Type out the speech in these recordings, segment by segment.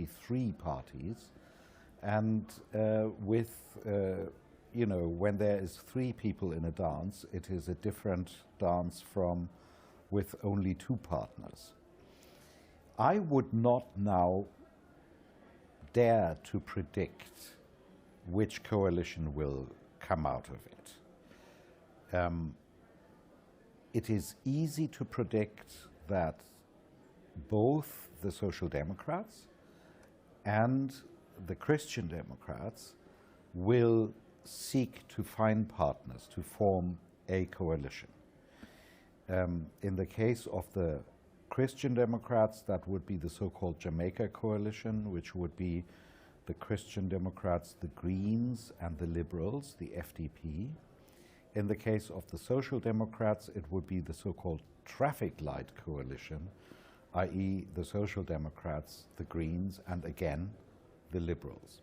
three parties, and when there is three people in a dance, it is a different dance from with only two partners. I would not now dare to predict which coalition will come out of it. It is easy to predict that both the Social Democrats and the Christian Democrats will seek to find partners to form a coalition. In the case of the Christian Democrats, that would be the so-called Jamaica coalition, which would be the Christian Democrats, the Greens, and the Liberals, the FDP. In the case of the Social Democrats, it would be the so-called traffic light coalition, i.e. the Social Democrats, the Greens, and again, the Liberals.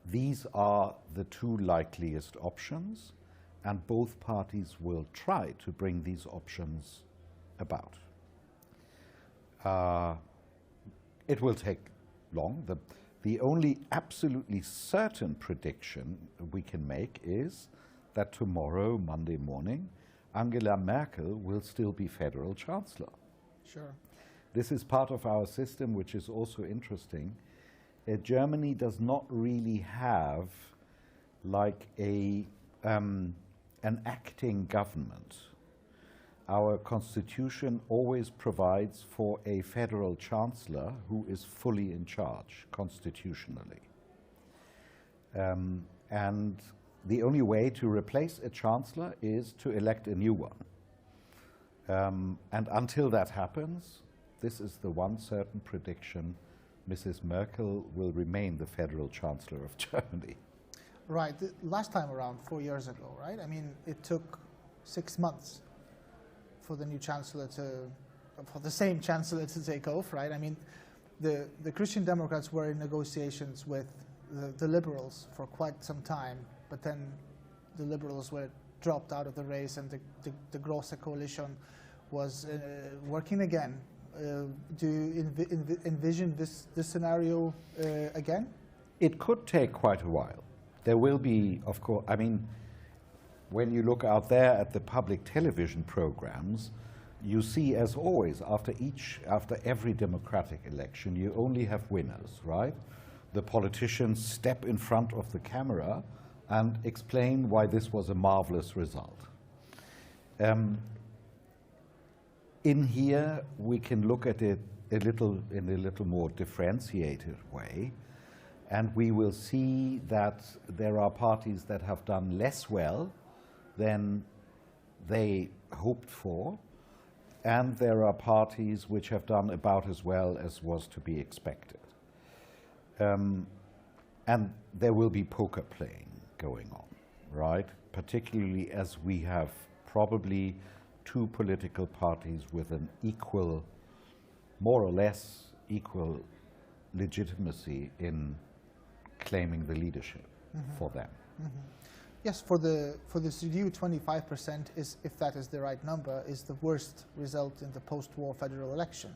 These are the two likeliest options, and both parties will try to bring these options about. It will take long. The only absolutely certain prediction we can make is that tomorrow, Monday morning, Angela Merkel will still be federal chancellor. Sure. This is part of our system, which is also interesting. Germany does not really have like an acting government. Our constitution always provides for a federal chancellor who is fully in charge constitutionally. And the only way to replace a chancellor is to elect a new one. And until that happens, this is the one certain prediction: Mrs. Merkel will remain the federal chancellor of Germany. Right. The last time around, 4 years ago, right? I mean, it took 6 months for the new chancellor for the same chancellor to take off, right? I mean, the Christian Democrats were in negotiations with the Liberals for quite some time, but then the Liberals were dropped out of the race, and the Große Coalition was working again. Do you envision this scenario again? It could take quite a while. There will be, of course, I mean, when you look out there at the public television programs, you see, as always, after every democratic election, you only have winners, right? The politicians step in front of the camera and explain why this was a marvelous result. In here, we can look at it in a little more differentiated way, and we will see that there are parties that have done less well than they hoped for, and there are parties which have done about as well as was to be expected. And there will be poker playing going on, right? Particularly as we have probably two political parties with an equal, more or less equal legitimacy in claiming the leadership for them. Yes, for the CDU, 25% is, if that is the right number, is the worst result in the post-war federal election.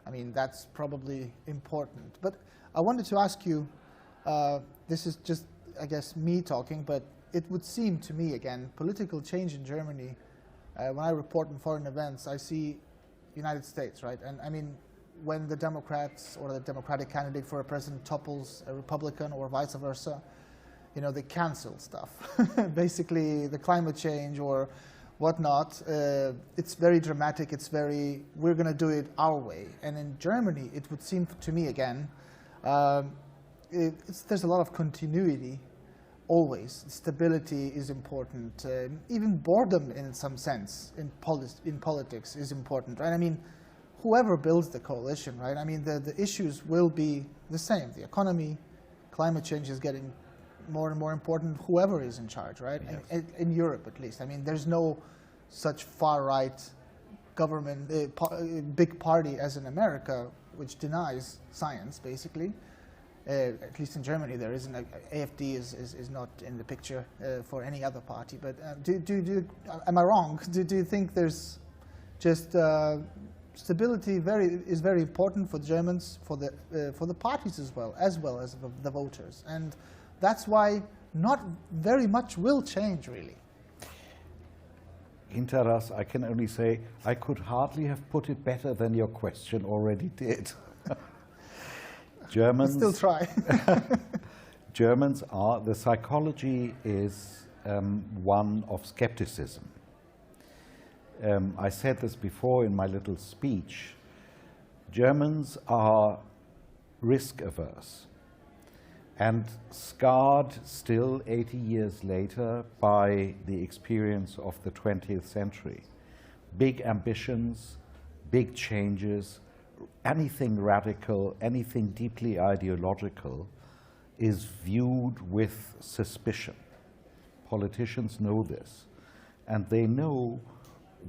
I mean, that's probably important. But I wanted to ask you, this is just, I guess, me talking, but it would seem to me, again, political change in Germany, when I report on foreign events, I see United States, right? And I mean, when the Democrats or the Democratic candidate for a president topples a Republican or vice versa, you know, they cancel stuff. Basically, the climate change or whatnot, it's very dramatic, it's very, we're going to do it our way. And in Germany, it would seem to me, again, there's a lot of continuity, always. Stability is important. Even boredom, in some sense, in politics is important, right? I mean, whoever builds the coalition, right? I mean, the issues will be the same. The economy, climate change is getting more and more important, whoever is in charge, right? Yes. In Europe, at least. I mean, there's no such far-right government, big party as in America, which denies science, basically. At least in Germany, there isn't. AfD is not in the picture for any other party. But am I wrong? Do you think there's just stability is very important for Germans, for the parties as well as the voters, and that's why not very much will change, really. Gintaras, I can only say I could hardly have put it better than your question already did. Germans still try. Germans are, the psychology is one of skepticism. I said this before in my little speech. Germans are risk averse and scarred still 80 years later by the experience of the 20th century. Big ambitions, big changes, anything radical, anything deeply ideological is viewed with suspicion. Politicians know this, and they know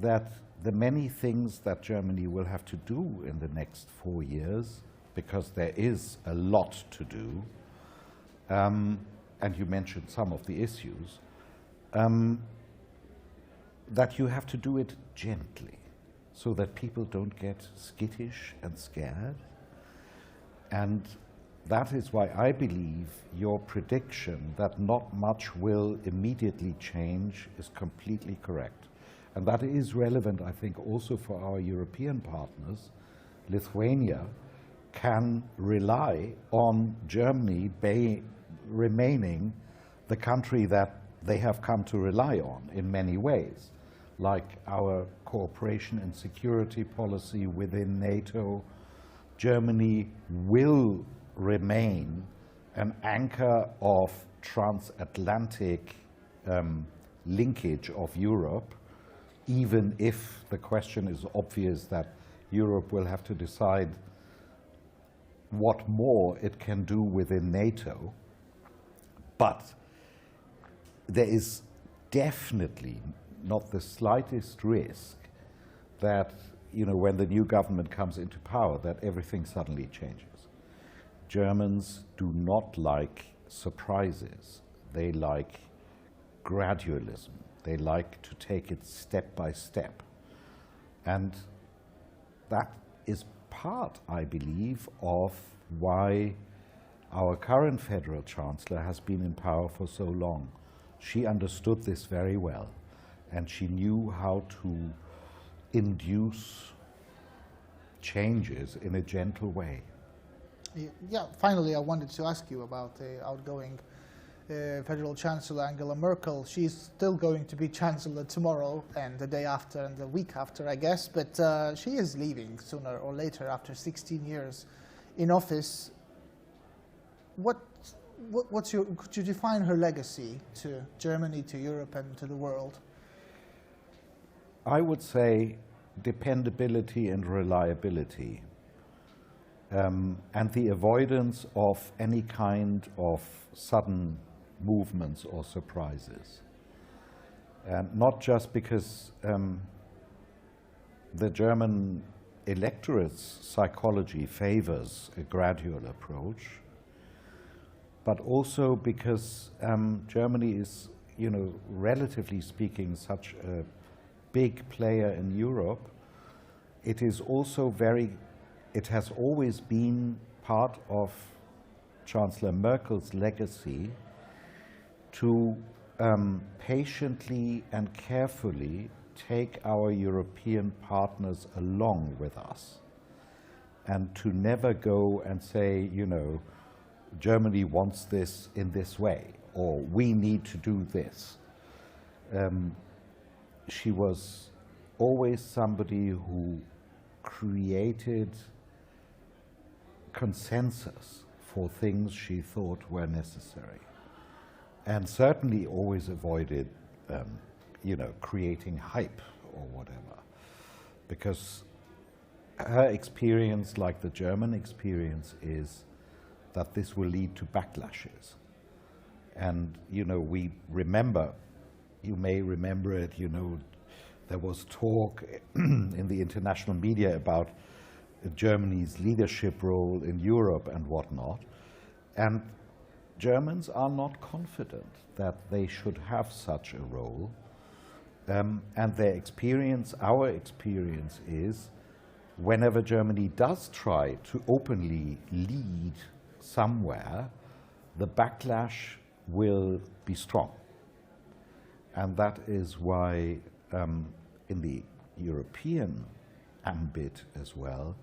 that the many things that Germany will have to do in the next 4 years, because there is a lot to do, and you mentioned some of the issues, that you have to do it gently, so that people don't get skittish and scared. And that is why I believe your prediction that not much will immediately change is completely correct. And that is relevant, I think, also for our European partners. Lithuania can rely on Germany remaining the country that they have come to rely on in many ways, like our cooperation and security policy within NATO. Germany will remain an anchor of transatlantic linkage of Europe, even if the question is obvious that Europe will have to decide what more it can do within NATO. But there is definitely not the slightest risk that, you know, when the new government comes into power, that everything suddenly changes. Germans do not like surprises. They like gradualism. They like to take it step by step. And that is part, I believe, of why our current federal chancellor has been in power for so long. She understood this very well, and she knew how to induce changes in a gentle way. Yeah, finally, I wanted to ask you about the outgoing Federal Chancellor Angela Merkel. She's still going to be Chancellor tomorrow and the day after and the week after, I guess, but she is leaving sooner or later after 16 years in office. Could you define her legacy to Germany, to Europe, and to the world? I would say dependability and reliability, and the avoidance of any kind of sudden movements or surprises. Not just because the German electorate's psychology favors a gradual approach, but also because Germany is, you know, relatively speaking, such a big player in Europe. It is also it has always been part of Chancellor Merkel's legacy to patiently and carefully take our European partners along with us, and to never go and say, you know, Germany wants this in this way, or we need to do this. She was always somebody who created consensus for things she thought were necessary, and certainly always avoided, you know, creating hype or whatever, because her experience, like the German experience, is that this will lead to backlashes. And, you know, we remember, you may remember it, you know, there was talk in the international media about Germany's leadership role in Europe and whatnot. And Germans are not confident that they should have such a role. And their experience, our experience, is whenever Germany does try to openly lead somewhere, the backlash will be strong. And that is why in the European ambit as well,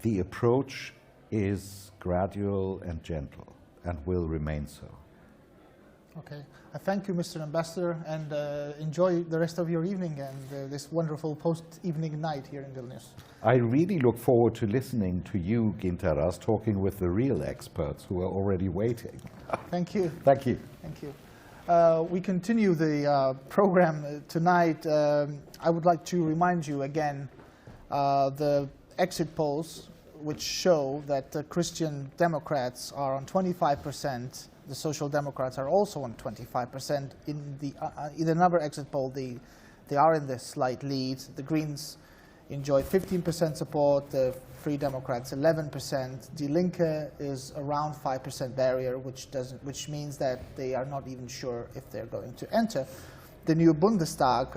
the approach is gradual and gentle and will remain so. Okay. I thank you, Mr. Ambassador, and enjoy the rest of your evening and this wonderful post-evening night here in Vilnius. I really look forward to listening to you, Gintaras, talking with the real experts who are already waiting. Thank you. Thank you. Thank you. We continue the program tonight. I would like to remind you again the exit polls which show that the Christian Democrats are on 25%. The Social Democrats are also on 25%. In another exit poll, they are in the slight lead. The Greens enjoy 15% support, the Free Democrats 11%. Die Linke is around 5% barrier, which means that they are not even sure if they're going to enter the new Bundestag.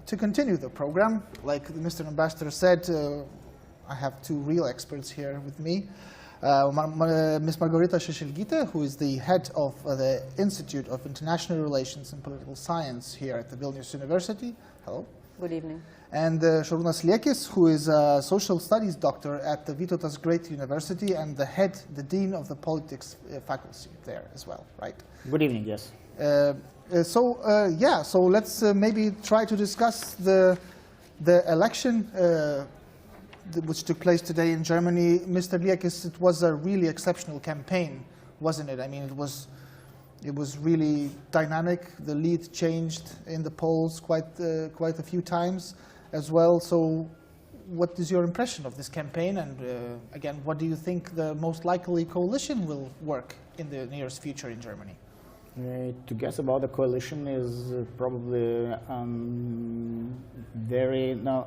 To continue the program, like Mr. Ambassador said, I have two real experts here with me. Ms. Margarita Šešelgytė, who is the head of the Institute of International Relations and Political Science here at the Vilnius University. Hello. Good evening. And Šarūnas Liekis, who is a social studies doctor at the Vytautas Great University and the dean of the politics faculty there as well, right? Good evening, yes. So let's maybe try to discuss the election which took place today in Germany. Mr. Liekis, it was a really exceptional campaign, wasn't it? I mean, it was really dynamic. The lead changed in the polls quite a few times as well. So what is your impression of this campaign? And again, what do you think the most likely coalition will work in the nearest future in Germany? To guess about the coalition is probably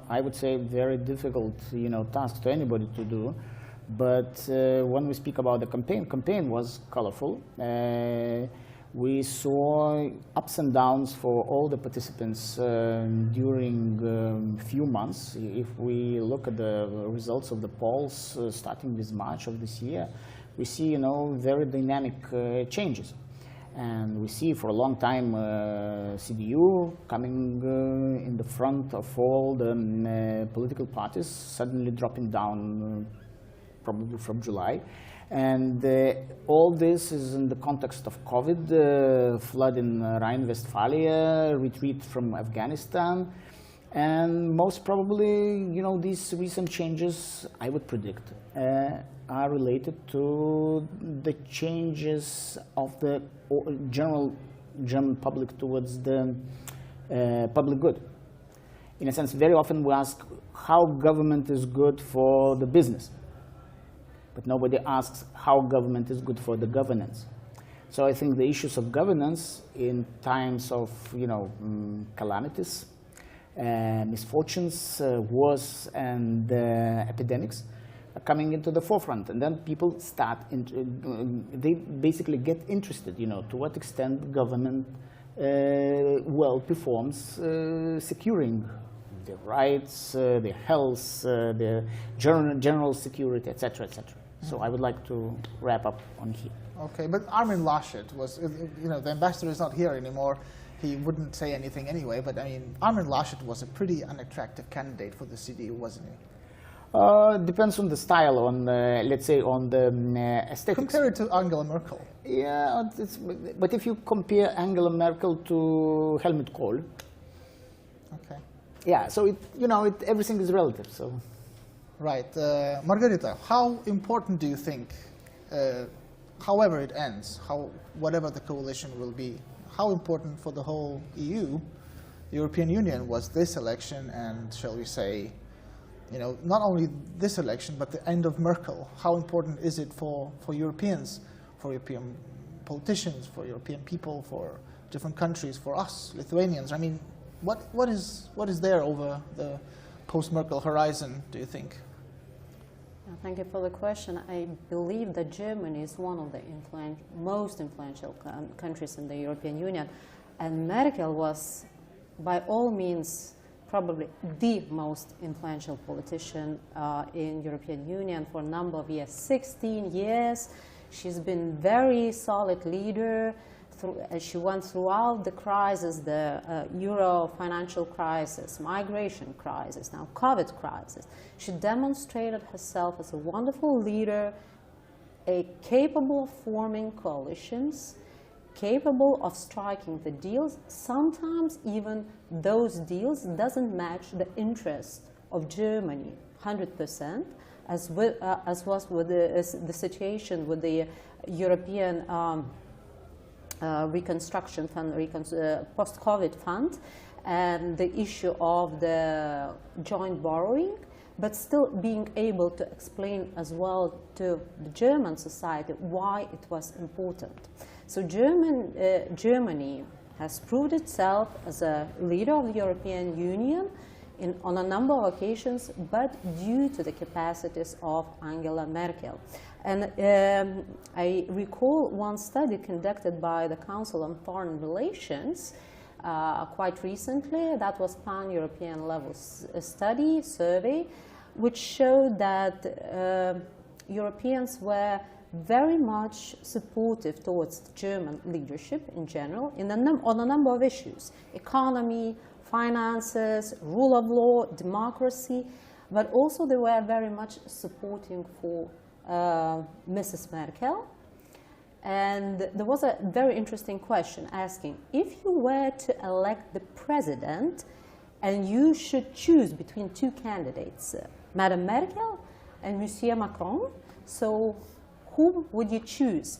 I would say very difficult, task to anybody to do. But when we speak about the campaign was colorful. We saw ups and downs for all the participants during few months. If we look at the results of the polls starting with March of this year, we see, very dynamic changes. And we see for a long time CDU coming in the front of all the political parties, suddenly dropping down probably from July. And all this is in the context of COVID, flood in Rhine-Westphalia, retreat from Afghanistan. And most probably, these recent changes, I would predict, are related to the changes of the general German public towards the public good. In a sense, very often we ask how government is good for the business, but nobody asks how government is good for the governance. So I think the issues of governance in times of, calamities, misfortunes, wars, and epidemics are coming into the forefront, and then people start. They basically get interested, to what extent government performs securing their rights, their health, their general security, etc., etc. So I would like to wrap up on here. Okay, but Armin Laschet was, the ambassador is not here anymore. He wouldn't say anything anyway, but I mean, Armin Laschet was a pretty unattractive candidate for the CDU, wasn't he? Depends on the style, on let's say on the aesthetics. Compare it to Angela Merkel. Yeah, but if you compare Angela Merkel to Helmut Kohl, okay. Yeah, so everything is relative. So, right, Margarita, how important do you think, however it ends, whatever the coalition will be, how important for the whole EU, the European Union, was this election, and shall we say, not only this election, but the end of Merkel? How important is it for Europeans, for European politicians, for European people, for different countries, for us, Lithuanians? I mean, what is there over the post-Merkel horizon, do you think? Thank you for the question. I believe that Germany is one of the most influential countries in the European Union, and Merkel was, by all means, probably the most influential politician in European Union for a number of years, 16 years. She's been very solid leader. She went throughout the crisis, the Euro financial crisis, migration crisis, now COVID crisis. She demonstrated herself as a wonderful leader, capable of forming coalitions, capable of striking the deals. Sometimes even those deals doesn't match the interest of Germany 100%, as was with the situation with the European reconstruction fund, post-COVID fund, and the issue of the joint borrowing, but still being able to explain as well to the German society why it was important. So Germany has proved itself as a leader of the European Union on a number of occasions, but due to the capacities of Angela Merkel. And I recall one study conducted by the Council on Foreign Relations quite recently. That was pan-European level study, survey, which showed that Europeans were very much supportive towards the German leadership in general on a number of issues: economy, finances, rule of law, democracy, but also they were very much supporting for Mrs. Merkel. And there was a very interesting question asking, if you were to elect the president and you should choose between two candidates, Madame Merkel and Monsieur Macron, so who would you choose?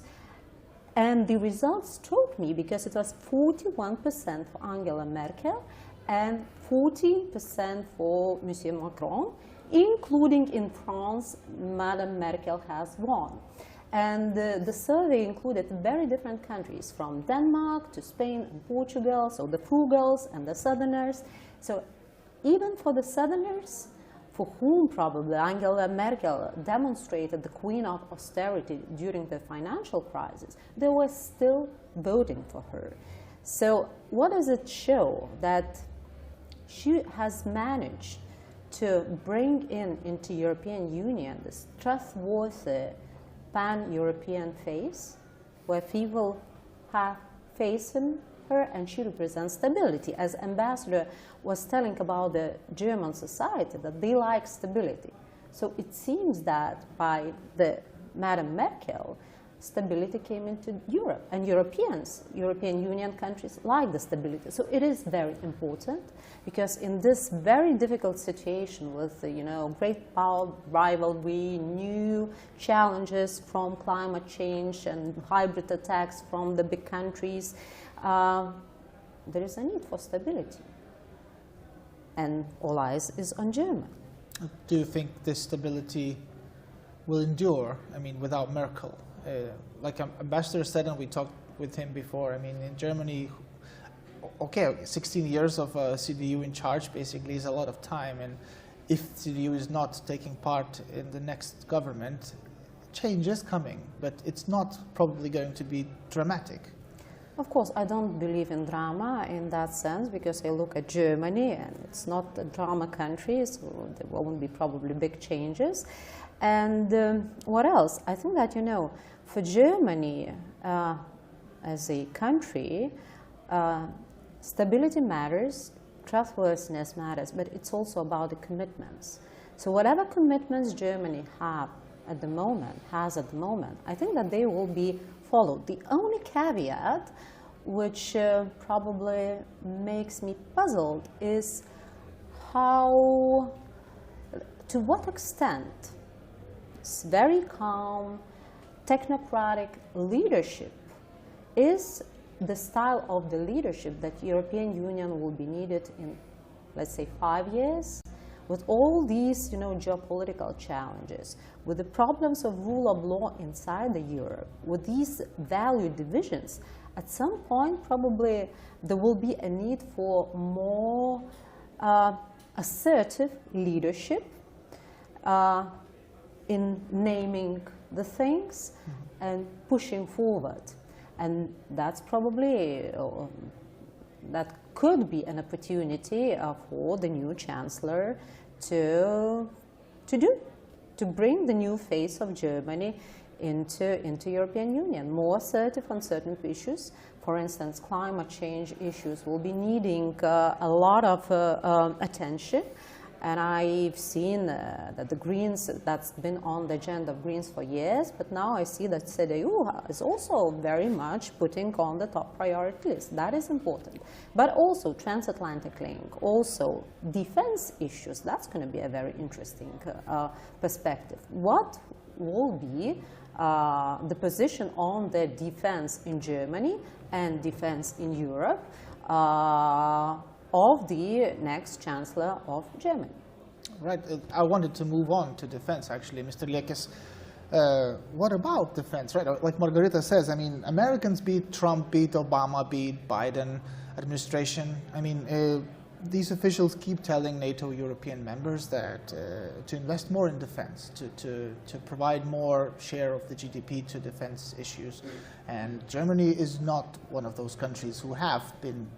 And the results struck me because it was 41% for Angela Merkel and 14% for Monsieur Macron, including in France, Madame Merkel has won. And the survey included very different countries, from Denmark to Spain and Portugal, so the frugals and the southerners. So even for the southerners, for whom probably Angela Merkel demonstrated the queen of austerity during the financial crisis, they were still voting for her. So what does it show? That she has managed to bring into European Union this trustworthy pan-European face, where people have faith in her and she represents stability. As ambassador was telling about the German society, that they like stability. So it seems that by the Madame Merkel, stability came into Europe, and European Union countries like the stability. So it is very important, because in this very difficult situation with great power rivalry, new challenges from climate change and hybrid attacks from the big countries, there is a need for stability, and all eyes is on Germany. Do you think this stability will endure? I mean, without Merkel? Like Ambassador said, and we talked with him before, I mean, in Germany, okay, 16 years of CDU in charge basically is a lot of time, and if CDU is not taking part in the next government, change is coming, but it's not probably going to be dramatic. Of course, I don't believe in drama in that sense, because I look at Germany and it's not a drama country, so there won't be probably big changes. And what else? I think that, for Germany as a country, stability matters, trustworthiness matters, but it's also about the commitments. So whatever commitments Germany has at the moment, I think that they will be followed. The only caveat which probably makes me puzzled is to what extent very calm, technocratic leadership is the style of the leadership that European Union will be needed in, let's say, 5 years, with all these, geopolitical challenges, with the problems of rule of law inside the Europe, with these value divisions. At some point, probably there will be a need for more assertive leadership in naming the things and pushing forward. And that's probably, that could be an opportunity for the new chancellor to bring the new face of Germany into European Union, more assertive on certain issues. For instance, climate change issues will be needing a lot of attention. And I've seen that the Greens, that's been on the agenda of Greens for years, but now I see that CDU is also very much putting on the top priority list. That is important. But also transatlantic link, also defense issues, that's going to be a very interesting perspective. What will be the position on the defense in Germany and defense in Europe of the next Chancellor of Germany? Right. I wanted to move on to defense, actually, Mr. Liekis. What about defense, right? Like Margarita says, I mean, Americans beat Trump, beat Obama, beat Biden administration. I mean, these officials keep telling NATO European members that to invest more in defense, to provide more share of the GDP to defense issues. And Germany is not one of those countries who have been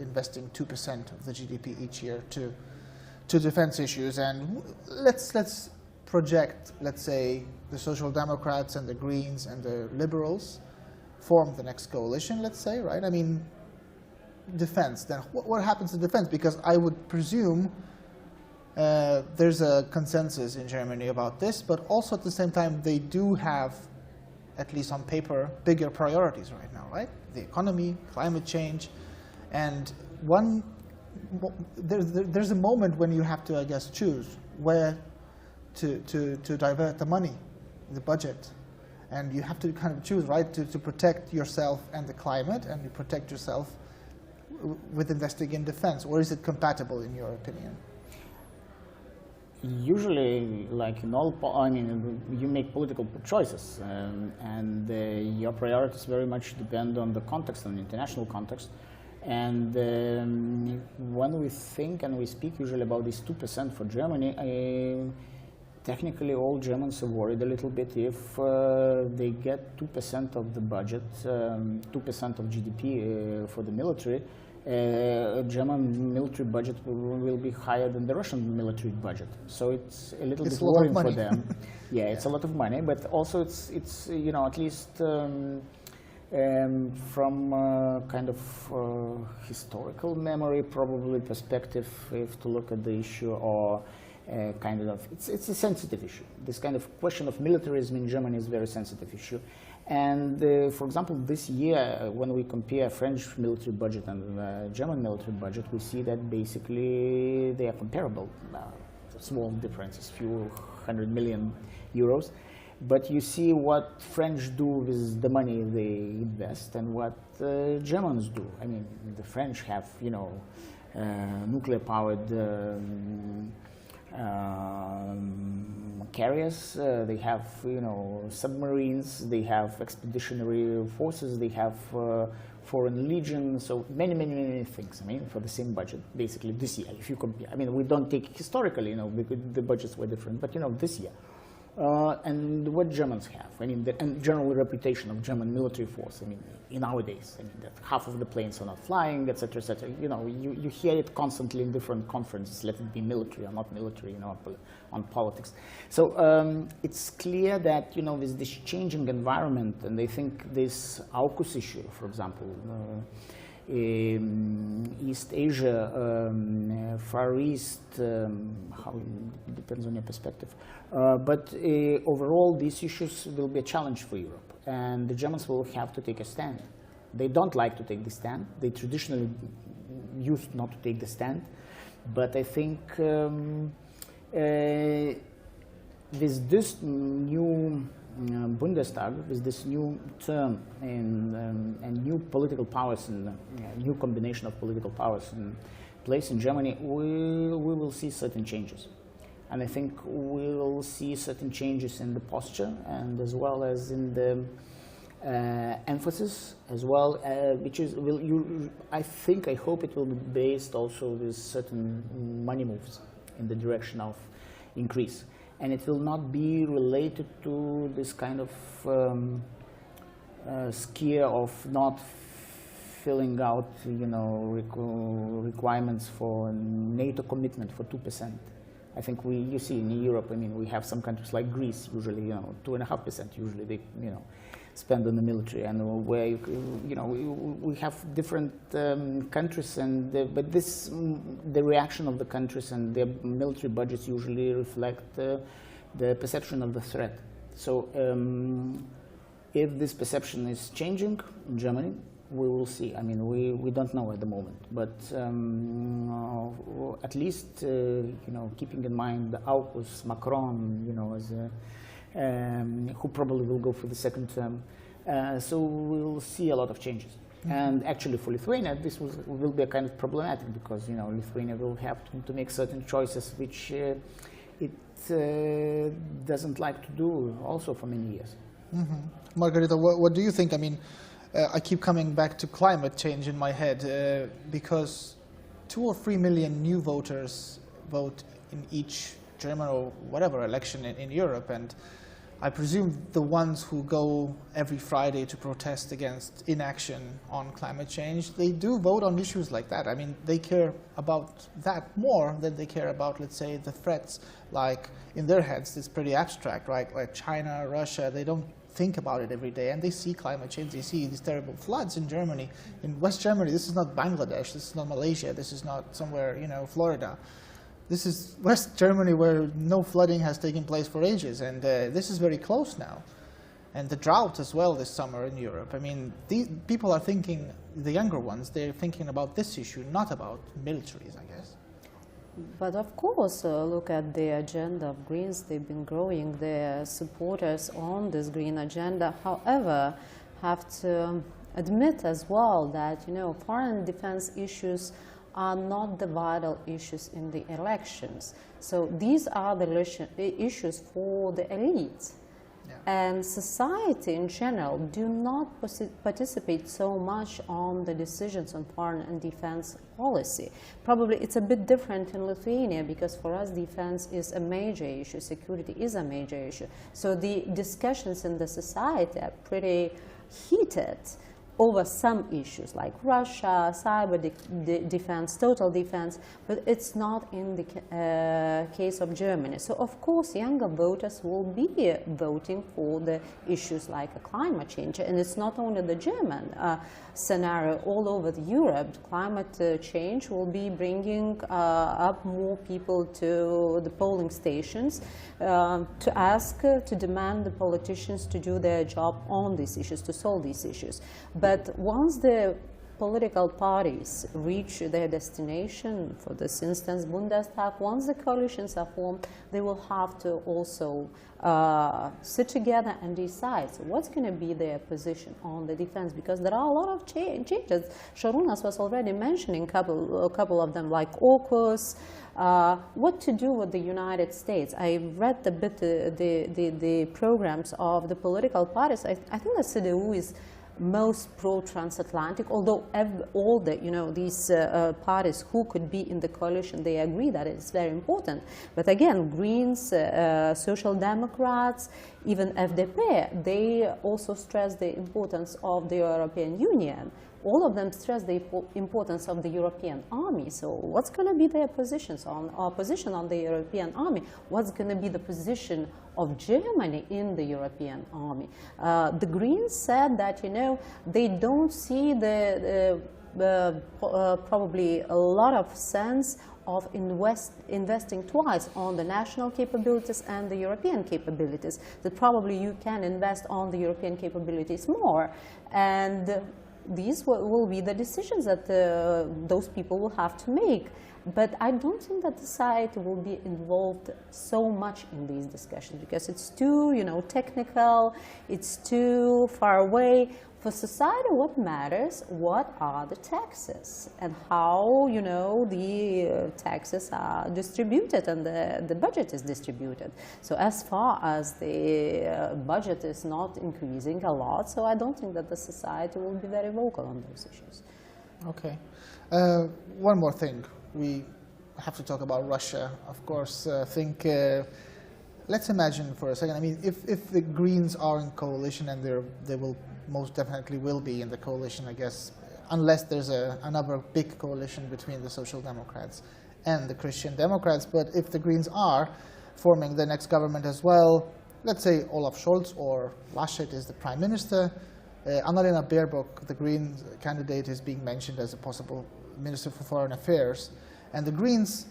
investing 2% of the GDP each year to defense issues. And let's project, let's say, the Social Democrats and the Greens and the Liberals form the next coalition, let's say, right? I mean, defense, then what happens to defense? Because I would presume there's a consensus in Germany about this, but also at the same time, they do have, at least on paper, bigger priorities right now, right? The economy, climate change. And there's a moment when you have to, I guess, choose where to divert the money, the budget. And you have to kind of choose, right, to protect yourself and the climate, and you protect yourself with investing in defense. Or is it compatible, in your opinion? Usually, like in all, you make political choices, and your priorities very much depend on the context, on the international context. And when we think and we speak usually about this 2% for Germany, technically all Germans are worried a little bit if they get 2% of the budget, 2% of GDP for the military. German military budget will be higher than the Russian military budget, so it's a little bit worrying for them. Yeah, it's a lot of money, but also it's at least from kind of historical memory, probably perspective, if to look at the issue, or kind of it's a sensitive issue. This kind of question of militarism in Germany is a very sensitive issue. And for example, this year, when we compare French military budget and German military budget, we see that basically they are comparable. Small differences, few 100 million euros. But you see what French do with the money they invest and what Germans do. I mean, the French have, nuclear-powered carriers, they have, submarines, they have expeditionary forces, they have foreign legion, so many, many, many things, for the same budget, basically, this year, if you compare. We don't take historically, because the budgets were different, but, this year. And what Germans have, the general reputation of German military force, in our days, that half of the planes are not flying, etc., etc. You hear it constantly in different conferences, let it be military or not military, on politics. So it's clear that, with this changing environment, and I think this AUKUS issue, for example, East Asia, Far East, it depends on your perspective. But overall, these issues will be a challenge for Europe, and the Germans will have to take a stand. They don't like to take the stand. They traditionally used not to take the stand. But I think with this new Bundestag, with this new term and new political powers and new combination of political powers in place in Germany, we will see certain changes. And I think we will see certain changes in the posture and as well as in the emphasis as well, which is, I hope it will be based also with certain money moves in the direction of increase. And it will not be related to this kind of scare of not filling out, requirements for NATO commitment for 2%. I think you see in Europe, I mean, we have some countries like Greece, usually, 2.5% usually they, spend on the military, and where, we have different countries, and but the reaction of the countries and their military budgets usually reflect the perception of the threat. So if this perception is changing in Germany, we will see. I mean, we don't know at the moment, but at least keeping in mind the Aukus, Macron, as who probably will go for the second term. So we'll see a lot of changes. Mm-hmm. And actually, for Lithuania, this will be a kind of problematic, because Lithuania will have to make certain choices which it doesn't like to do also for many years. Mm-hmm. Margarita, what do you think? I mean, I keep coming back to climate change in my head, because 2 or 3 million new voters vote in each German or whatever election in Europe, and I presume the ones who go every Friday to protest against inaction on climate change, they do vote on issues like that. I mean, they care about that more than they care about, let's say, the threats. Like, in their heads, it's pretty abstract, right? Like China, Russia, they don't think about it every day, and they see climate change, they see these terrible floods in Germany. In West Germany, this is not Bangladesh, this is not Malaysia, this is not somewhere, Florida. This is West Germany, where no flooding has taken place for ages, and this is very close now. And the drought as well this summer in Europe. I mean, people are thinking, the younger ones, they're thinking about this issue, not about militaries, I guess. But of course, look at the agenda of Greens. They've been growing their supporters on this green agenda. However, have to admit as well that, foreign defense issues are not the vital issues in the elections. So these are the issues for the elites. Yeah. And society in general do not participate so much on the decisions on foreign and defense policy. Probably it's a bit different in Lithuania, because for us defense is a major issue, security is a major issue. So the discussions in the society are pretty heated over some issues like Russia, cyber defense, total defense, but it's not in the case of Germany. So of course younger voters will be voting for the issues like climate change, and it's not only the German scenario. All over Europe, climate change will be bringing up more people to the polling stations to ask, to demand the politicians to do their job on these issues, to solve these issues. But once the political parties reach their destination, for this instance Bundestag, once the coalitions are formed, they will have to also sit together and decide what's going to be their position on the defense, because there are a lot of changes. Šarūnas was already mentioning a couple of them, like AUKUS, what to do with the United States. I read a bit the programs of the political parties. I think the CDU is most pro-transatlantic, although all the, these parties who could be in the coalition, they agree that it's very important. But again, Greens, Social Democrats, even FDP, they also stress the importance of the European Union. All of them stress the importance of the European army. So what's going to be their positions on our position on the European army? What's going to be the position of Germany in the European army? The Greens said that, they don't see probably a lot of sense of investing twice on the national capabilities and the European capabilities, that probably you can invest on the European capabilities more. And these will be the decisions that those people will have to make. But I don't think that society will be involved so much in these discussions, because it's too, technical, it's too far away. For society, what matters, what are the taxes and how, the taxes are distributed and the budget is distributed. So as far as the budget is not increasing a lot, so I don't think that the society will be very vocal on those issues. Okay. One more thing. We have to talk about Russia, of course. Let's imagine for a second, I mean, if the Greens are in coalition, and they will most definitely will be in the coalition, I guess, unless there's another big coalition between the Social Democrats and the Christian Democrats. But if the Greens are forming the next government as well, let's say Olaf Scholz or Laschet is the prime minister, Annalena Baerbock, the Green candidate, is being mentioned as a possible minister for foreign affairs. And the Greens,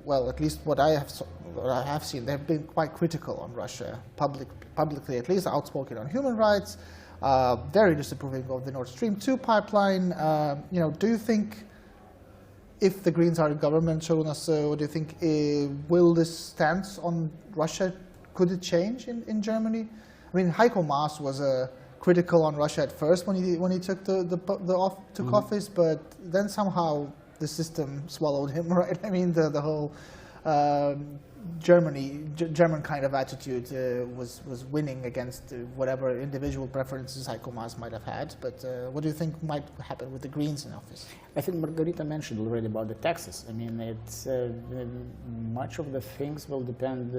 well, at least what I have seen, they've been quite critical on Russia, publicly at least, outspoken on human rights, very disapproving of the Nord Stream 2 pipeline. Do you think, if the Greens are in government, Šarūnas, do you think will this stance on Russia, could it change in Germany? I mean, Heiko Maas was critical on Russia at first when he took office, but then somehow the system swallowed him, right? I mean, the whole German kind of attitude was winning against whatever individual preferences Heiko Maas might have had. But what do you think might happen with the Greens in office? I think Margarita mentioned already about the taxes. I mean, it's much of the things will depend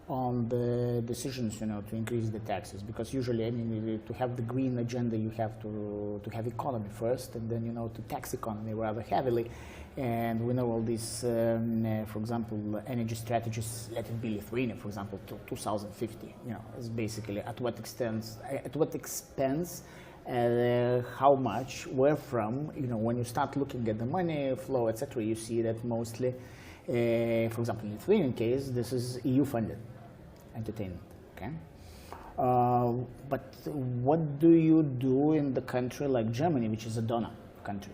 on the decisions, to increase the taxes, because usually, I mean, to have the green agenda, you have to have economy first, and then, to tax economy rather heavily. And we know all these, for example, energy strategies, let it be Lithuania, for example, till 2050, is basically at what expense, how much, where from, when you start looking at the money flow, etc., you see that mostly, for example, in the Lithuanian case, this is EU-funded entertainment, okay? But what do you do in the country like Germany, which is a donor country?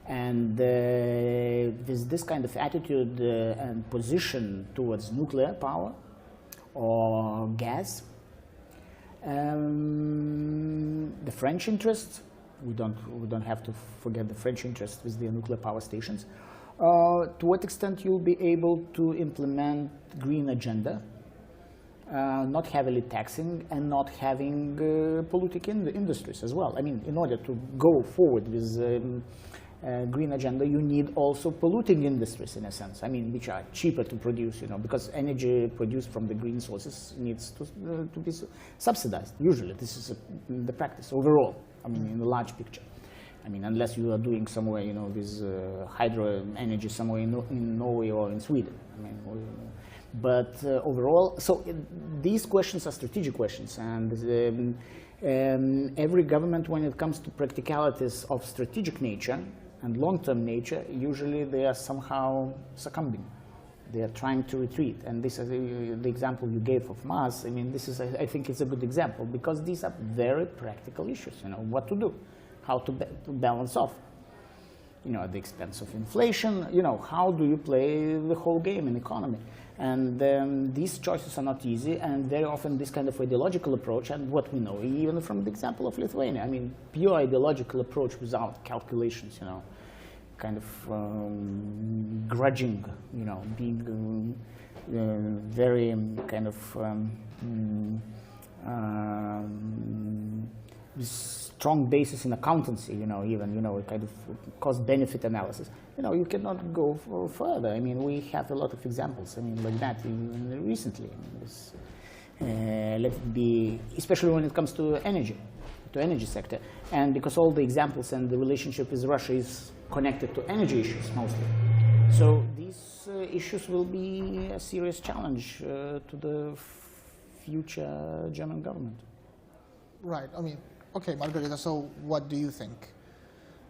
And with this kind of attitude and position towards nuclear power or gas, the French interest, we don't have to forget the French interest with the nuclear power stations. To what extent you'll be able to implement green agenda, not heavily taxing and not having polluting industries as well. I mean, in order to go forward with green agenda, you need also polluting industries in a sense. I mean, which are cheaper to produce, because energy produced from the green sources needs to be subsidized. Usually, this is the practice overall. I mean, in the large picture. I mean, unless you are doing somewhere, with hydro energy somewhere in Norway or in Sweden. I mean, but overall, so these questions are strategic questions, and every government, when it comes to practicalities of strategic nature and long-term nature, usually they are somehow succumbing. They are trying to retreat, and this is the example you gave of Maas. I mean, this is, I think, it's a good example, because these are very practical issues. What to do, how to balance off. At the expense of inflation, how do you play the whole game in economy? And these choices are not easy, and very often this kind of ideological approach, and what we know, even from the example of Lithuania, I mean, pure ideological approach without calculations, kind of grudging, being very kind of strong basis in accountancy, even, kind of cost-benefit analysis. You cannot go further. I mean, we have a lot of examples, I mean, like that recently. Let it be, especially when it comes to energy sector. And because all the examples and the relationship with Russia is connected to energy issues mostly. So these issues will be a serious challenge to the future German government. Right, I mean, okay, Margarita, so what do you think?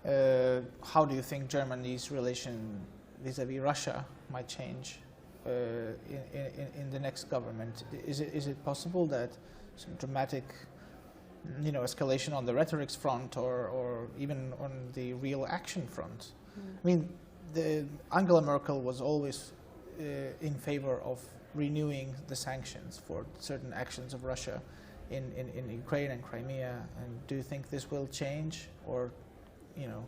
How do you think Germany's relation vis-a-vis Russia might change in the next government? Is it possible that some dramatic, escalation on the rhetorics front or even on the real action front? I mean, Angela Merkel was always in favor of renewing the sanctions for certain actions of Russia in Ukraine and Crimea. And do you think this will change, or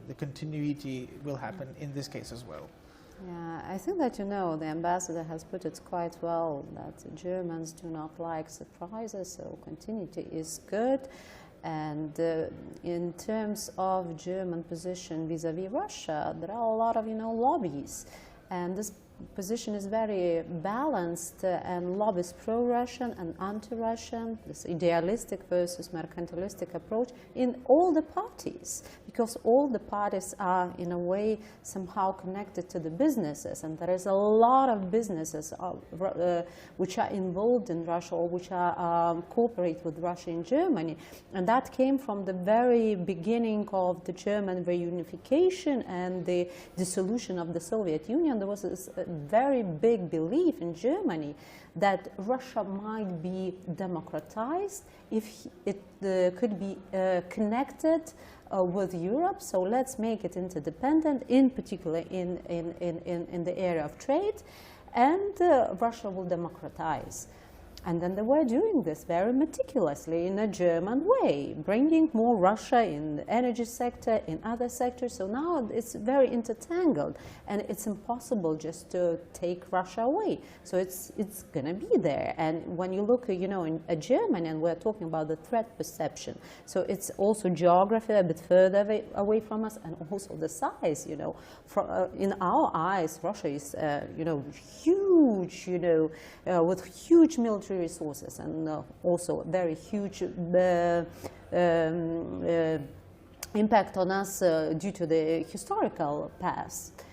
the continuity will happen in this case as well? Yeah, I think that the ambassador has put it quite well, that the Germans do not like surprises, so continuity is good. And in terms of German position vis-a-vis Russia, there are a lot of lobbies, and this position is very balanced and lobbies pro-Russian and anti-Russian, this idealistic versus mercantilistic approach in all the parties, because all the parties are in a way somehow connected to the businesses, and there is a lot of businesses which are involved in Russia or which are cooperate with Russia in Germany, and that came from the very beginning of the German reunification and the dissolution of the Soviet Union. There was this very big belief in Germany that Russia might be democratized if it could be connected with Europe. So let's make it interdependent, in particular in the area of trade, and Russia will democratize. And then they were doing this very meticulously in a German way, bringing more Russia in the energy sector, in other sectors. So now it's very intertangled, and it's impossible just to take Russia away. So it's going to be there. And when you look, in Germany, and we're talking about the threat perception, so it's also geography a bit further away from us, and also the size. In our eyes, Russia is, huge, with huge military resources, and also very huge impact on us due to the historical past,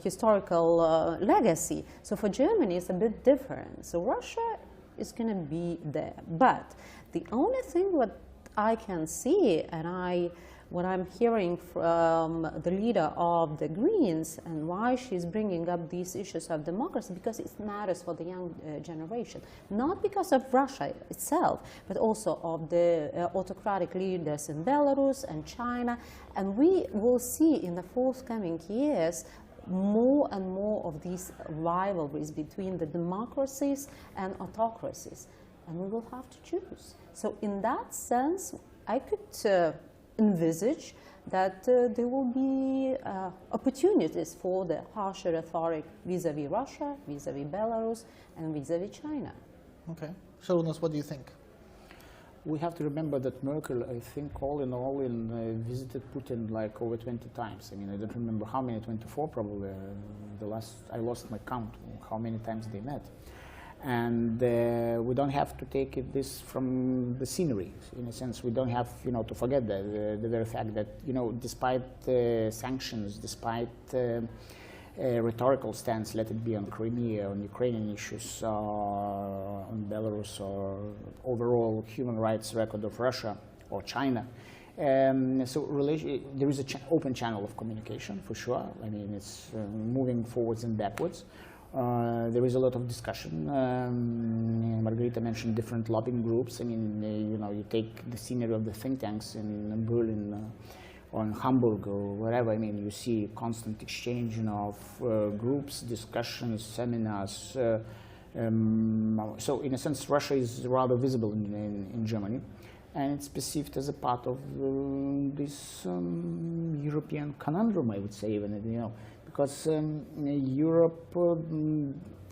historical legacy. So for Germany, it's a bit different. So Russia is going to be there. But the only thing what I can see, and what I'm hearing from the leader of the Greens and why she's bringing up these issues of democracy, because it matters for the young generation, not because of Russia itself, but also of the autocratic leaders in Belarus and China. And we will see in the forthcoming years more and more of these rivalries between the democracies and autocracies, and we will have to choose. So in that sense, I could envisage that there will be opportunities for the harsher rhetoric vis-à-vis Russia, vis-à-vis Belarus, and vis-à-vis China. Okay. Šarūnas, what do you think? We have to remember that Merkel, I think, all in all, visited Putin like over 20 times. I mean, I don't remember how many, 24 probably. I lost my count, how many times they met. And we don't have to take this from the scenery. In a sense, we don't have, to forget the very fact that, despite sanctions, despite rhetorical stance, let it be on Crimea, on Ukrainian issues, on Belarus, or overall human rights record of Russia or China. So there is an open channel of communication, for sure. I mean, it's moving forwards and backwards. There is a lot of discussion. Margarita mentioned different lobbying groups. I mean, you take the scenery of the think tanks in Berlin or in Hamburg or wherever. I mean, you see constant exchange of groups, discussions, seminars. So in a sense, Russia is rather visible in Germany, and it's perceived as a part of this European conundrum, I would say, even, because Europe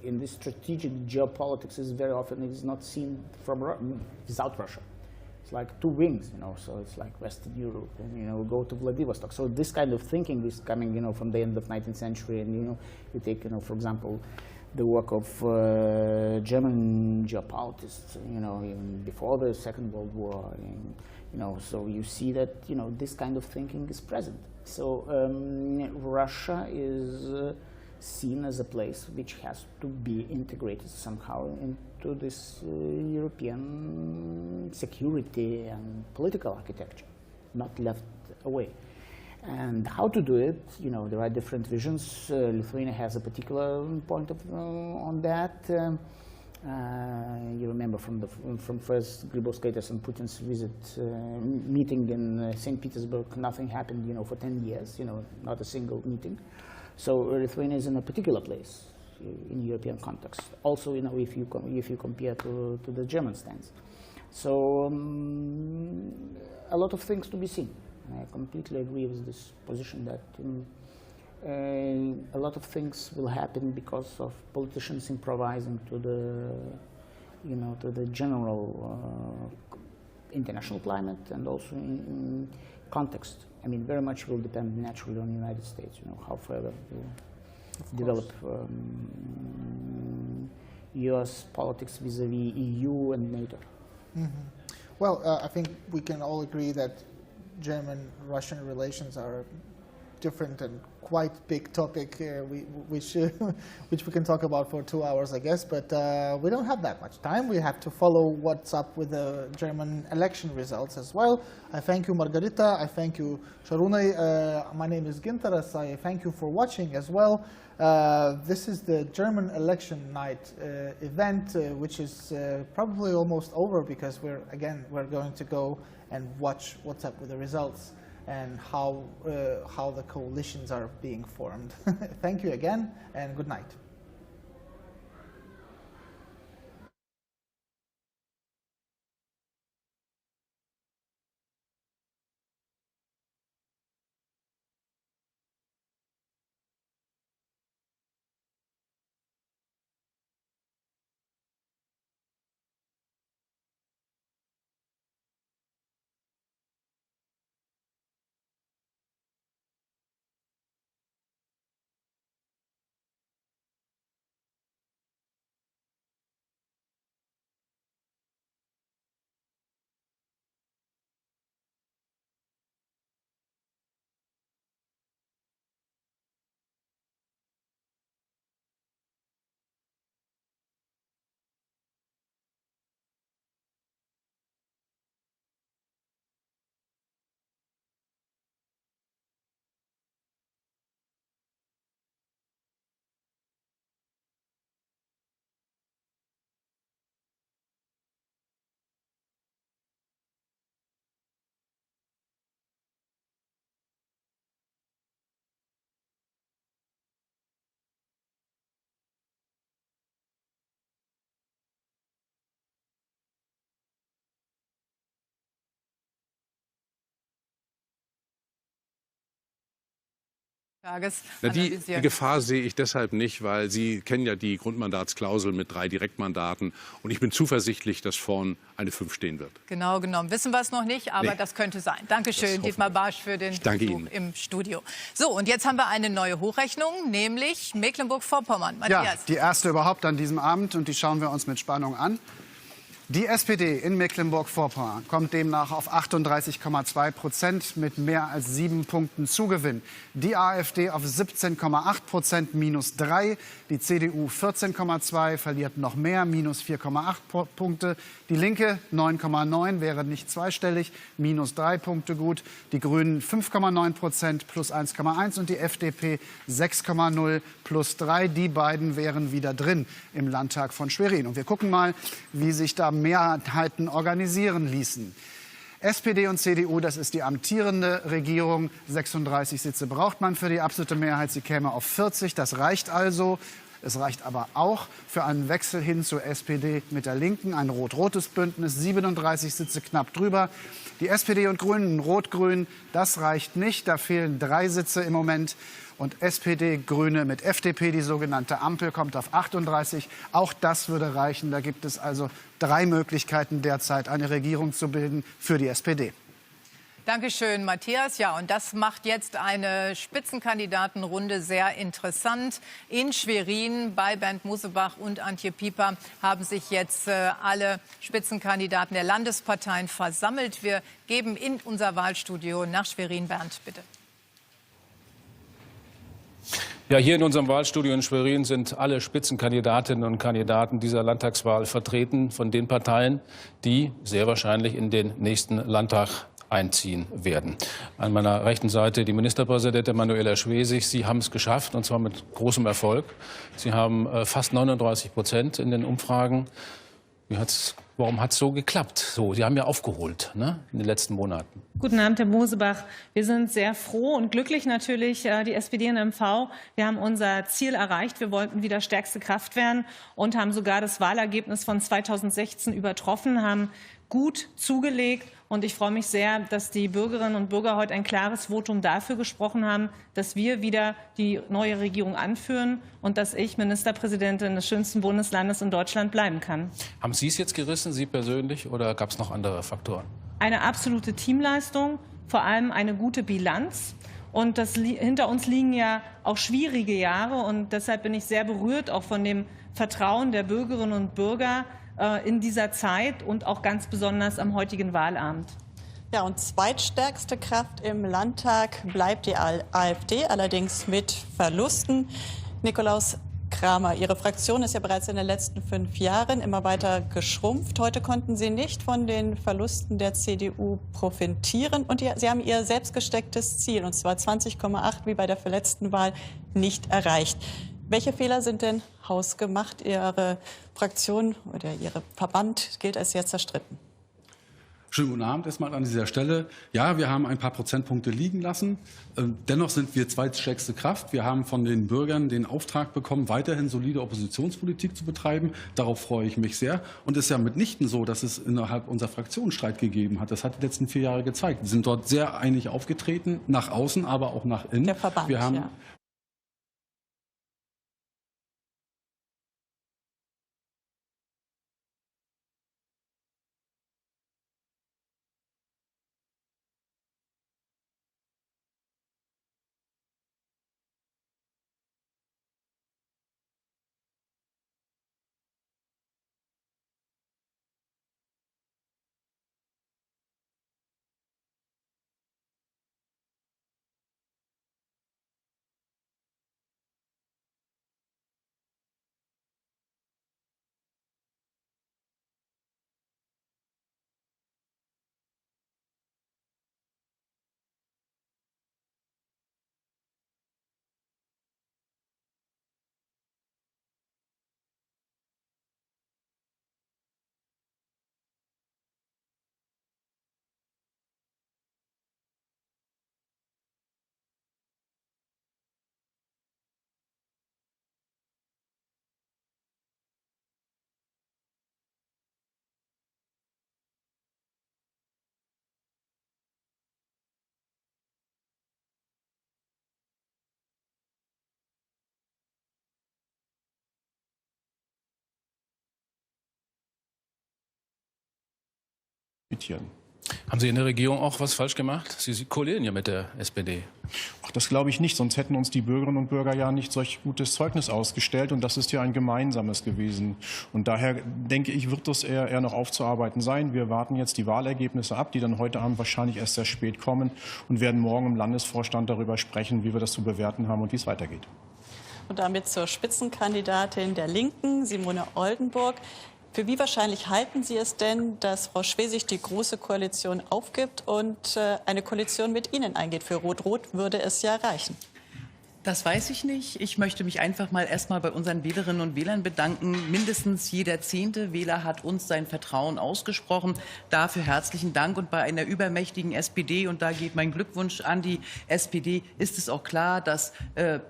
in this strategic geopolitics is very often is not seen without Russia. It's like two wings, so it's like Western Europe, and we go to Vladivostok. So this kind of thinking is coming, from the end of 19th century, and you take, for example, the work of German geopolitics, even before the Second World War, so you see that, this kind of thinking is present. So Russia is seen as a place which has to be integrated somehow into this European security and political architecture, not left away. And how to do it, there are different visions. Lithuania has a particular point on that. You remember from first Grybauskaitės and Putin's meeting in St. Petersburg, nothing happened, for 10 years, not a single meeting. So Lithuania is in a particular place in European context. Also, if you compare to the German stance. So a lot of things to be seen. I completely agree with this position that a lot of things will happen because of politicians improvising to the general international climate and also in context. I mean, very much will depend naturally on the United States. How further develop US politics vis-à-vis EU and NATO. Well, I think we can all agree that German-Russian relations are a different and quite big topic, which we can talk about for 2 hours, I guess, but we don't have that much time. We have to follow what's up with the German election results as well. I thank you, Margarita. I thank you, Šarūnai. My name is Gintaras. I thank you for watching as well. This is the German election night event, which is probably almost over because we're going to go and watch what's up with the results and how the coalitions are being formed. Thank you again, and good night. Die Gefahr sehe ich deshalb nicht, weil Sie kennen ja die Grundmandatsklausel mit 3 Direktmandaten. Und ich bin zuversichtlich, dass vorn eine 5 stehen wird. Genau genommen. Wissen wir es noch nicht, aber das könnte sein. Dankeschön, Dietmar Bartsch, für den Besuch im Studio. So, und jetzt haben wir eine neue Hochrechnung, nämlich Mecklenburg-Vorpommern. Matthias. Ja, die erste überhaupt an diesem Abend, und die schauen wir uns mit Spannung an. Die SPD in Mecklenburg-Vorpommern kommt demnach auf 38,2% mit mehr als 7 Punkten Zugewinn. Die AfD auf 17,8%, -3. Die CDU 14,2, verliert noch mehr, -4,8 Punkte. Die Linke 9,9, wäre nicht zweistellig, -3 Punkte gut. Die Grünen 5,9%, +1,1. Und die FDP 6,0, +3. Die beiden wären wieder drin im Landtag von Schwerin. Und wir gucken mal, wie sich da Mehrheiten organisieren ließen. SPD und CDU, das ist die amtierende Regierung. 36 Sitze braucht man für die absolute Mehrheit. Sie käme auf 40. Das reicht also. Es reicht aber auch für einen Wechsel hin zur SPD mit der Linken. Ein rot-rotes Bündnis, 37 Sitze knapp drüber. Die SPD und Grünen, rot-grün, das reicht nicht. Da fehlen 3 Sitze im Moment. Und SPD, Grüne mit FDP, die sogenannte Ampel, kommt auf 38. Auch das würde reichen. Da gibt es also 3 Möglichkeiten derzeit, eine Regierung zu bilden für die SPD. Dankeschön, Matthias. Ja, und das macht jetzt eine Spitzenkandidatenrunde sehr interessant. In Schwerin bei Bernd Mosebach und Antje Pieper haben sich jetzt alle Spitzenkandidaten der Landesparteien versammelt. Wir geben in unser Wahlstudio nach Schwerin. Bernd, bitte. Ja, hier in unserem Wahlstudio in Schwerin sind alle Spitzenkandidatinnen und Kandidaten dieser Landtagswahl vertreten von den Parteien, die sehr wahrscheinlich in den nächsten Landtag einziehen werden. An meiner rechten Seite die Ministerpräsidentin Manuela Schwesig. Sie haben es geschafft, und zwar mit großem Erfolg. Sie haben fast 39% in den Umfragen. Warum hat es so geklappt? So, Sie haben ja aufgeholt, ne, in den letzten Monaten. Guten Abend, Herr Mosebach. Wir sind sehr froh und glücklich natürlich, die SPD und MV. Wir haben unser Ziel erreicht. Wir wollten wieder stärkste Kraft werden und haben sogar das Wahlergebnis von 2016 übertroffen, haben gut zugelegt. Und ich freue mich sehr, dass die Bürgerinnen und Bürger heute ein klares Votum dafür gesprochen haben, dass wir wieder die neue Regierung anführen und dass ich Ministerpräsidentin des schönsten Bundeslandes in Deutschland bleiben kann. Haben Sie es jetzt gerissen, Sie persönlich, oder gab es noch andere Faktoren? Eine absolute Teamleistung, vor allem eine gute Bilanz. Und hinter uns liegen ja auch schwierige Jahre. Und deshalb bin ich sehr berührt auch von dem Vertrauen der Bürgerinnen und Bürger in dieser Zeit und auch ganz besonders am heutigen Wahlabend. Ja, und zweitstärkste Kraft im Landtag bleibt die AfD, allerdings mit Verlusten. Nikolaus Kramer, Ihre Fraktion ist ja bereits in den letzten 5 Jahren immer weiter geschrumpft. Heute konnten Sie nicht von den Verlusten der CDU profitieren. Und Sie haben Ihr selbst gestecktes Ziel, und zwar 20,8 wie bei der letzten Wahl, nicht erreicht. Welche Fehler sind denn hausgemacht? Ihre Fraktion oder Ihr Verband gilt als sehr zerstritten. Schönen guten Abend erstmal an dieser Stelle. Ja, wir haben ein paar Prozentpunkte liegen lassen. Dennoch sind wir zweitstärkste Kraft. Wir haben von den Bürgern den Auftrag bekommen, weiterhin solide Oppositionspolitik zu betreiben. Darauf freue ich mich sehr. Und es ist ja mitnichten so, dass es innerhalb unserer Fraktion Streit gegeben hat. Das hat die letzten 4 Jahre gezeigt. Wir sind dort sehr einig aufgetreten, nach außen, aber auch nach innen. Der Verband, wir haben ja. Haben Sie in der Regierung auch was falsch gemacht? Sie koalieren ja mit der SPD. Ach, das glaube ich nicht, sonst hätten uns die Bürgerinnen und Bürger ja nicht solch gutes Zeugnis ausgestellt. Und das ist ja ein gemeinsames gewesen. Und daher denke ich, wird das eher noch aufzuarbeiten sein. Wir warten jetzt die Wahlergebnisse ab, die dann heute Abend wahrscheinlich erst sehr spät kommen, und werden morgen im Landesvorstand darüber sprechen, wie wir das zu bewerten haben und wie es weitergeht. Und damit zur Spitzenkandidatin der Linken, Simone Oldenburg. Für wie wahrscheinlich halten Sie es denn, dass Frau Schwesig die Große Koalition aufgibt und eine Koalition mit Ihnen eingeht? Für Rot-Rot würde es ja reichen. Das weiß ich nicht. Ich möchte mich einfach mal erstmal bei unseren Wählerinnen und Wählern bedanken. Mindestens jeder 10. Wähler hat uns sein Vertrauen ausgesprochen. Dafür herzlichen Dank. Und bei einer übermächtigen SPD, und da geht mein Glückwunsch an die SPD, ist es auch klar, dass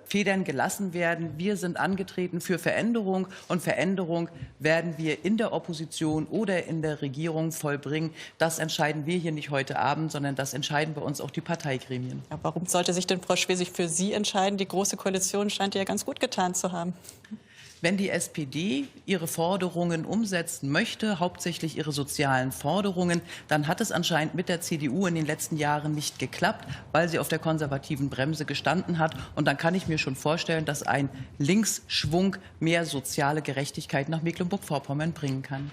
Federn gelassen werden. Wir sind angetreten für Veränderung, und Veränderung werden wir in der Opposition oder in der Regierung vollbringen. Das entscheiden wir hier nicht heute Abend, sondern das entscheiden bei uns auch die Parteigremien. Ja, warum sollte sich denn Frau Schwesig für Sie entscheiden? Die Große Koalition scheint ja ganz gut getan zu haben. Wenn die SPD ihre Forderungen umsetzen möchte, hauptsächlich ihre sozialen Forderungen, dann hat es anscheinend mit der CDU in den letzten Jahren nicht geklappt, weil sie auf der konservativen Bremse gestanden hat. Und dann kann ich mir schon vorstellen, dass ein Linksschwung mehr soziale Gerechtigkeit nach Mecklenburg-Vorpommern bringen kann.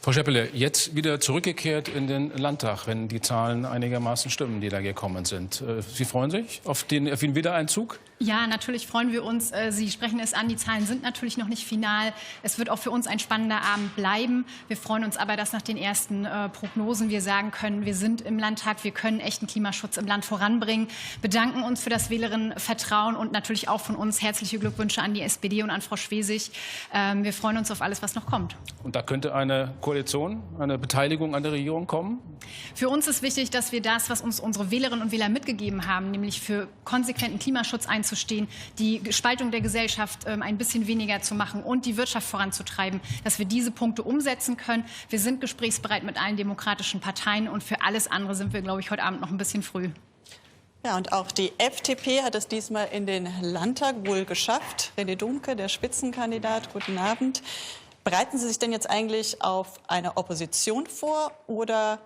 Frau Scheppele, jetzt wieder zurückgekehrt in den Landtag, wenn die Zahlen einigermaßen stimmen, die da gekommen sind. Sie freuen sich auf den Wiedereinzug? Ja, natürlich freuen wir uns. Sie sprechen es an, die Zahlen sind natürlich noch nicht final. Es wird auch für uns ein spannender Abend bleiben. Wir freuen uns aber, dass nach den ersten Prognosen wir sagen können, wir sind im Landtag, wir können echten Klimaschutz im Land voranbringen. Bedanken uns für das Wählerinnenvertrauen und natürlich auch von uns herzliche Glückwünsche an die SPD und an Frau Schwesig. Wir freuen uns auf alles, was noch kommt. Und da könnte eine Koalition, eine Beteiligung an der Regierung kommen? Für uns ist wichtig, dass wir das, was uns unsere Wählerinnen und Wähler mitgegeben haben, nämlich für konsequenten Klimaschutz einzustehen, die Spaltung der Gesellschaft ein bisschen weniger zu machen und die Wirtschaft voranzutreiben, dass wir diese Punkte umsetzen können. Wir sind gesprächsbereit mit allen demokratischen Parteien und für alles andere sind wir, glaube ich, heute Abend noch ein bisschen früh. Ja, und auch die FDP hat es diesmal in den Landtag wohl geschafft. René Domke, der Spitzenkandidat, guten Abend. Bereiten Sie sich denn jetzt eigentlich auf eine Opposition vor oder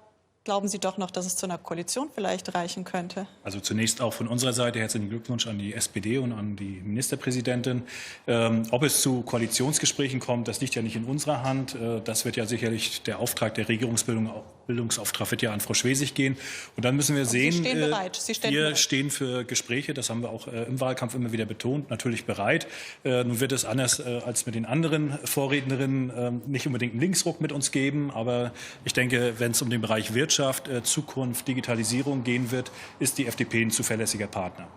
glauben Sie doch noch, dass es zu einer Koalition vielleicht reichen könnte? Also zunächst auch von unserer Seite herzlichen Glückwunsch an die SPD und an die Ministerpräsidentin. Ob es zu Koalitionsgesprächen kommt, das liegt ja nicht in unserer Hand. Das wird ja sicherlich der Auftrag der Bildungsauftrag wird ja an Frau Schwesig gehen. Und dann müssen wir sehen, Sie stehen bereit. wir stehen für Gespräche, das haben wir auch im Wahlkampf immer wieder betont, natürlich bereit. Nun wird es anders als mit den anderen Vorrednerinnen nicht unbedingt einen Linksruck mit uns geben, aber ich denke, wenn es um den Bereich Wirtschaft, Zukunft, Digitalisierung gehen wird, ist die FDP ein zuverlässiger Partner.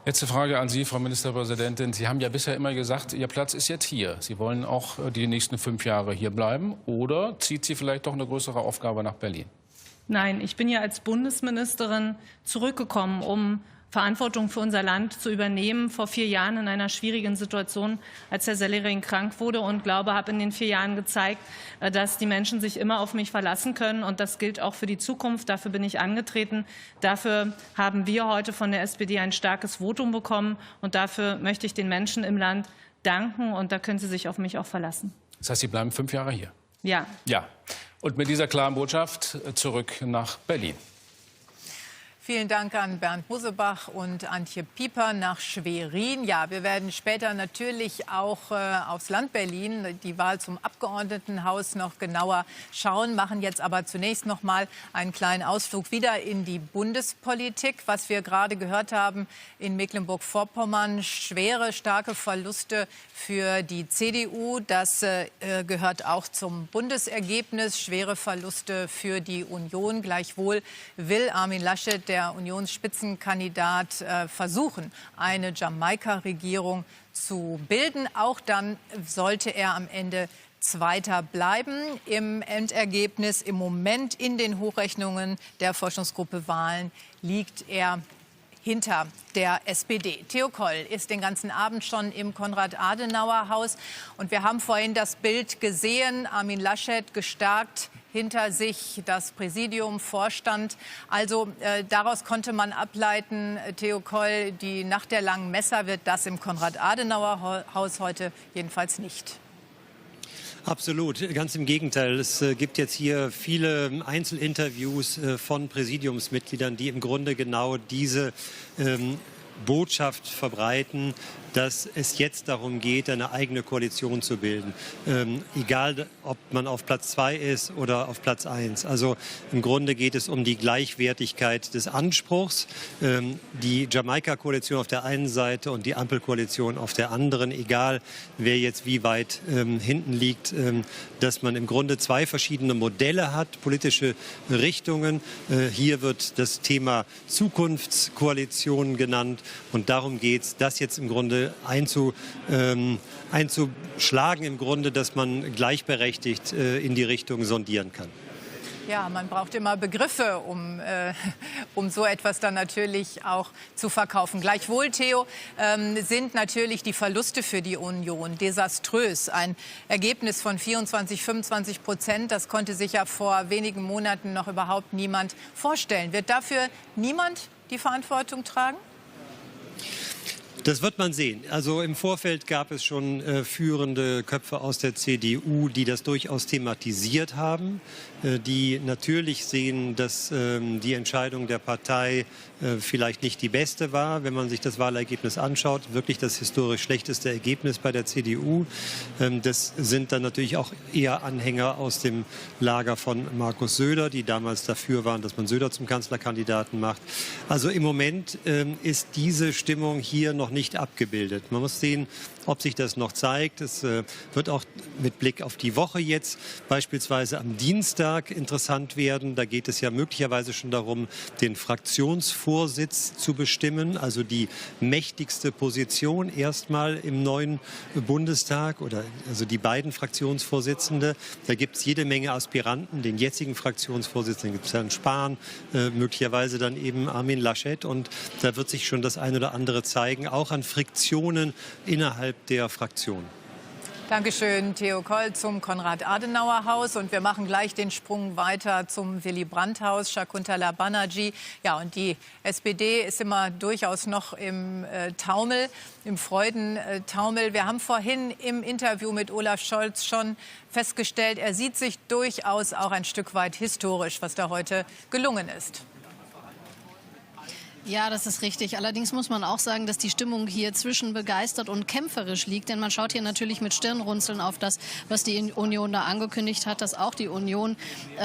Letzte Frage an Sie, Frau Ministerpräsidentin. Sie haben ja bisher immer gesagt, Ihr Platz ist jetzt hier. Sie wollen auch die nächsten 5 Jahre hier bleiben. Oder zieht Sie vielleicht doch eine größere Aufgabe nach Berlin? Nein, ich bin ja als Bundesministerin zurückgekommen, um Verantwortung für unser Land zu übernehmen, vor 4 Jahren in einer schwierigen Situation, als Herr Sellering krank wurde, und glaube, habe in den 4 Jahren gezeigt, dass die Menschen sich immer auf mich verlassen können, und das gilt auch für die Zukunft. Dafür bin ich angetreten. Dafür haben wir heute von der SPD ein starkes Votum bekommen, und dafür möchte ich den Menschen im Land danken, und da können Sie sich auf mich auch verlassen. Das heißt, Sie bleiben 5 Jahre hier? Ja. Ja. Und mit dieser klaren Botschaft zurück nach Berlin. Vielen Dank an Bernd Mosebach und Antje Pieper nach Schwerin. Ja, wir werden später natürlich auch aufs Land Berlin, die Wahl zum Abgeordnetenhaus, noch genauer schauen, machen jetzt aber zunächst noch mal einen kleinen Ausflug wieder in die Bundespolitik. Was wir gerade gehört haben in Mecklenburg-Vorpommern, schwere, starke Verluste für die CDU. Das gehört auch zum Bundesergebnis, schwere Verluste für die Union. Gleichwohl will Armin Laschet, der Unionsspitzenkandidat, versuchen, eine Jamaika-Regierung zu bilden. Auch dann sollte er am Ende Zweiter bleiben. Im Endergebnis, im Moment in den Hochrechnungen der Forschungsgruppe Wahlen, liegt er hinter der SPD. Theo Koll ist den ganzen Abend schon im Konrad-Adenauer-Haus. Und wir haben vorhin das Bild gesehen, Armin Laschet gestärkt hinter sich, das Präsidium, Vorstand. Also daraus konnte man ableiten, Theo Koll, die Nacht der langen Messer wird das im Konrad-Adenauer-Haus heute jedenfalls nicht. Absolut, ganz im Gegenteil. Es gibt jetzt hier viele Einzelinterviews von Präsidiumsmitgliedern, die im Grunde genau diese Botschaft verbreiten, dass es jetzt darum geht, eine eigene Koalition zu bilden. Egal, ob man auf Platz 2 ist oder auf Platz 1. Also im Grunde geht es um die Gleichwertigkeit des Anspruchs. Die Jamaika-Koalition auf der einen Seite und die Ampelkoalition auf der anderen. Egal, wer jetzt wie weit hinten liegt. Dass man im Grunde 2 verschiedene Modelle hat, politische Richtungen. Hier wird das Thema Zukunftskoalition genannt. Und darum geht es, das jetzt im Grunde einzuschlagen, im Grunde, dass man gleichberechtigt in die Richtung sondieren kann. Ja, man braucht immer Begriffe, um so etwas dann natürlich auch zu verkaufen. Gleichwohl, Theo, sind natürlich die Verluste für die Union desaströs. Ein Ergebnis von 24–25%, das konnte sich ja vor wenigen Monaten noch überhaupt niemand vorstellen. Wird dafür niemand die Verantwortung tragen? Das wird man sehen. Also im Vorfeld gab es schon führende Köpfe aus der CDU, die das durchaus thematisiert haben, die natürlich sehen, dass die Entscheidung der Partei vielleicht nicht die beste war, wenn man sich das Wahlergebnis anschaut. Wirklich das historisch schlechteste Ergebnis bei der CDU. Das sind dann natürlich auch eher Anhänger aus dem Lager von Markus Söder, die damals dafür waren, dass man Söder zum Kanzlerkandidaten macht. Also im Moment ist diese Stimmung hier noch nicht abgebildet. Man muss sehen, ob sich das noch zeigt. Es wird auch mit Blick auf die Woche jetzt beispielsweise am Dienstag interessant werden. Da geht es ja möglicherweise schon darum, den Fraktionsvorsitz zu bestimmen, also die mächtigste Position erstmal im neuen Bundestag oder also die beiden Fraktionsvorsitzende. Da gibt es jede Menge Aspiranten. Den jetzigen Fraktionsvorsitzenden gibt es Herrn Spahn, möglicherweise dann eben Armin Laschet. Und da wird sich schon das eine oder andere zeigen, auch an Friktionen innerhalb der Fraktion. Dankeschön, Theo Koll zum Konrad-Adenauer-Haus. Und wir machen gleich den Sprung weiter zum Willy-Brandt-Haus, Shakuntala Banerjee. Ja, und die SPD ist immer durchaus noch im Taumel, im Freudentaumel. Wir haben vorhin im Interview mit Olaf Scholz schon festgestellt, er sieht sich durchaus auch ein Stück weit historisch, was da heute gelungen ist. Ja, das ist richtig. Allerdings muss man auch sagen, dass die Stimmung hier zwischen begeistert und kämpferisch liegt. Denn man schaut hier natürlich mit Stirnrunzeln auf das, was die Union da angekündigt hat, dass auch die Union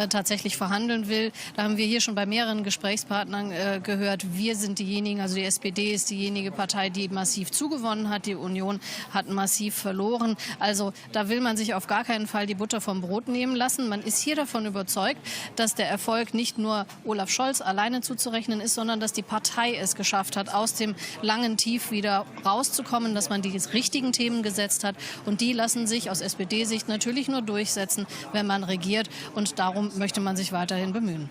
tatsächlich verhandeln will. Da haben wir hier schon bei mehreren Gesprächspartnern gehört, wir sind diejenigen, also die SPD ist diejenige Partei, die massiv zugewonnen hat. Die Union hat massiv verloren. Also da will man sich auf gar keinen Fall die Butter vom Brot nehmen lassen. Man ist hier davon überzeugt, dass der Erfolg nicht nur Olaf Scholz alleine zuzurechnen ist, sondern dass die Partei es geschafft hat, aus dem langen Tief wieder rauszukommen, dass man die richtigen Themen gesetzt hat. Und die lassen sich aus SPD-Sicht natürlich nur durchsetzen, wenn man regiert. Und darum möchte man sich weiterhin bemühen.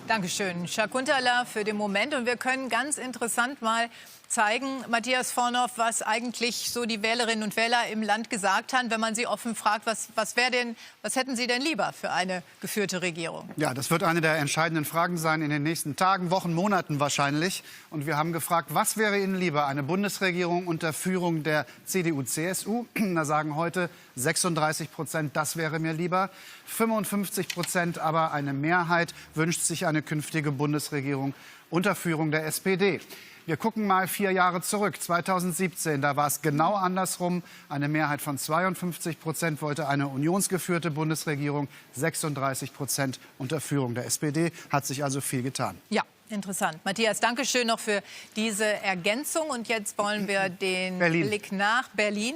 Dankeschön, Shakuntala, für den Moment. Und wir können ganz interessant mal zeigen, Matthias Vornoff, was eigentlich so die Wählerinnen und Wähler im Land gesagt haben, wenn man sie offen fragt, was hätten sie denn lieber für eine geführte Regierung? Ja, das wird eine der entscheidenden Fragen sein in den nächsten Tagen, Wochen, Monaten wahrscheinlich. Und wir haben gefragt, was wäre Ihnen lieber, eine Bundesregierung unter Führung der CDU-CSU? Da sagen heute 36%, das wäre mir lieber. 55% aber eine Mehrheit wünscht sich eine künftige Bundesregierung unter Führung der SPD. Wir gucken mal 4 Jahre zurück, 2017, da war es genau andersrum. Eine Mehrheit von 52% wollte eine unionsgeführte Bundesregierung, 36% unter Führung der SPD. Hat sich also viel getan. Ja, interessant. Matthias, danke schön noch für diese Ergänzung. Und jetzt wollen wir den Blick nach Berlin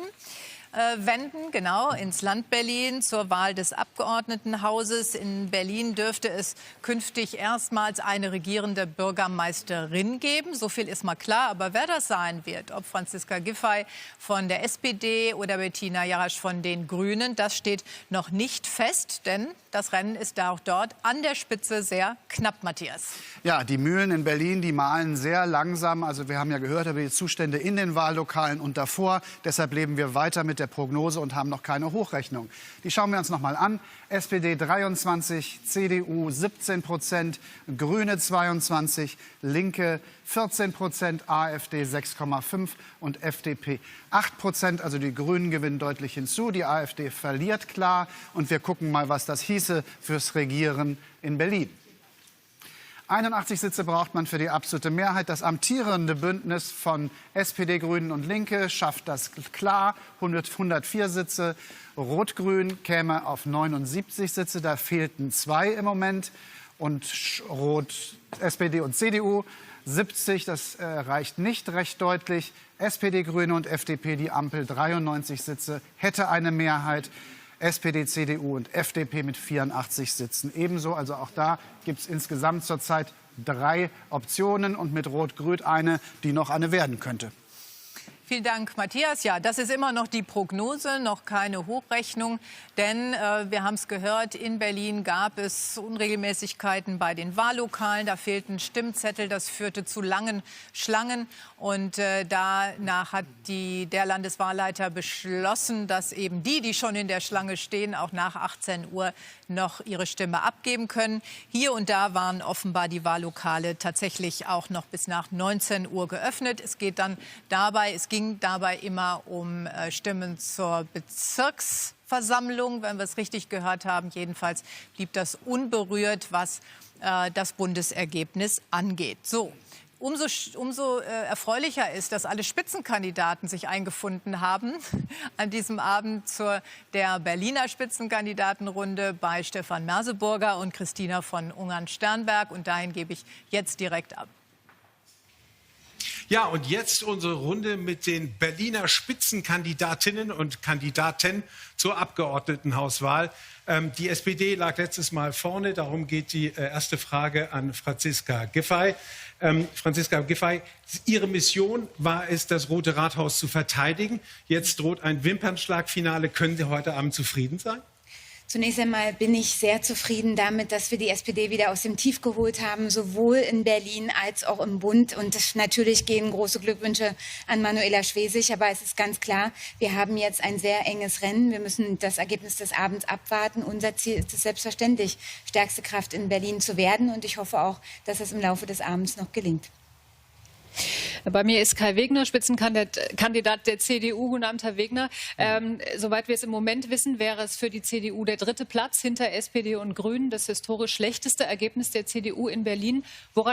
wenden, genau, ins Land Berlin zur Wahl des Abgeordnetenhauses. In Berlin dürfte es künftig erstmals eine regierende Bürgermeisterin geben. So viel ist mal klar. Aber wer das sein wird, ob Franziska Giffey von der SPD oder Bettina Jarasch von den Grünen, das steht noch nicht fest. Denn das Rennen ist auch dort an der Spitze sehr knapp, Matthias. Ja, die Mühlen in Berlin, die mahlen sehr langsam. Also wir haben ja gehört über die Zustände in den Wahllokalen und davor. Deshalb leben wir weiter mit der Prognose und haben noch keine Hochrechnung. Die schauen wir uns noch mal an. SPD 23, CDU 17%, Grüne 22%, Linke 14%, AfD 6,5% und FDP 8%. Also die Grünen gewinnen deutlich hinzu, die AfD verliert klar. Und wir gucken mal, was das hieße fürs Regieren in Berlin. 81 Sitze braucht man für die absolute Mehrheit. Das amtierende Bündnis von SPD, Grünen und Linke schafft das klar. 104 Sitze. Rot-Grün käme auf 79 Sitze. Da fehlten 2 im Moment. Und SPD und CDU 70. Das reicht nicht recht deutlich. SPD, Grüne und FDP, die Ampel 93 Sitze, hätte eine Mehrheit. SPD, CDU und FDP mit 84 Sitzen. Ebenso, also auch da gibt es insgesamt zurzeit 3 Optionen und mit Rot-Grün eine, die noch eine werden könnte. Vielen Dank, Matthias. Ja, das ist immer noch die Prognose, noch keine Hochrechnung. Denn wir haben es gehört, in Berlin gab es Unregelmäßigkeiten bei den Wahllokalen. Da fehlten Stimmzettel. Das führte zu langen Schlangen. Und danach hat der Landeswahlleiter beschlossen, dass eben die schon in der Schlange stehen, auch nach 18 Uhr noch ihre Stimme abgeben können. Hier und da waren offenbar die Wahllokale tatsächlich auch noch bis nach 19 Uhr geöffnet. Es ging dabei immer um Stimmen zur Bezirksversammlung, wenn wir es richtig gehört haben. Jedenfalls blieb das unberührt, was das Bundesergebnis angeht. So. Umso erfreulicher ist, dass alle Spitzenkandidaten sich eingefunden haben an diesem Abend der Berliner Spitzenkandidatenrunde bei Stefan Merseburger und Christina von Ungern-Sternberg. Und dahin gebe ich jetzt direkt ab. Ja, und jetzt unsere Runde mit den Berliner Spitzenkandidatinnen und Kandidaten zur Abgeordnetenhauswahl. Die SPD lag letztes Mal vorne, darum geht die erste Frage an Franziska Giffey. Franziska Giffey, Ihre Mission war es, das Rote Rathaus zu verteidigen. Jetzt droht ein Wimpernschlagfinale. Können Sie heute Abend zufrieden sein? Zunächst einmal bin ich sehr zufrieden damit, dass wir die SPD wieder aus dem Tief geholt haben, sowohl in Berlin als auch im Bund. Und natürlich gehen große Glückwünsche an Manuela Schwesig. Aber es ist ganz klar, wir haben jetzt ein sehr enges Rennen. Wir müssen das Ergebnis des Abends abwarten. Unser Ziel ist es selbstverständlich, stärkste Kraft in Berlin zu werden. Und ich hoffe auch, dass es im Laufe des Abends noch gelingt. Bei mir ist Kai Wegner, Spitzenkandidat der CDU. Guten Abend, Herr Wegner. Soweit wir es im Moment wissen, wäre es für die CDU der 3. Platz hinter SPD und Grünen, das historisch schlechteste Ergebnis der CDU in Berlin. Woran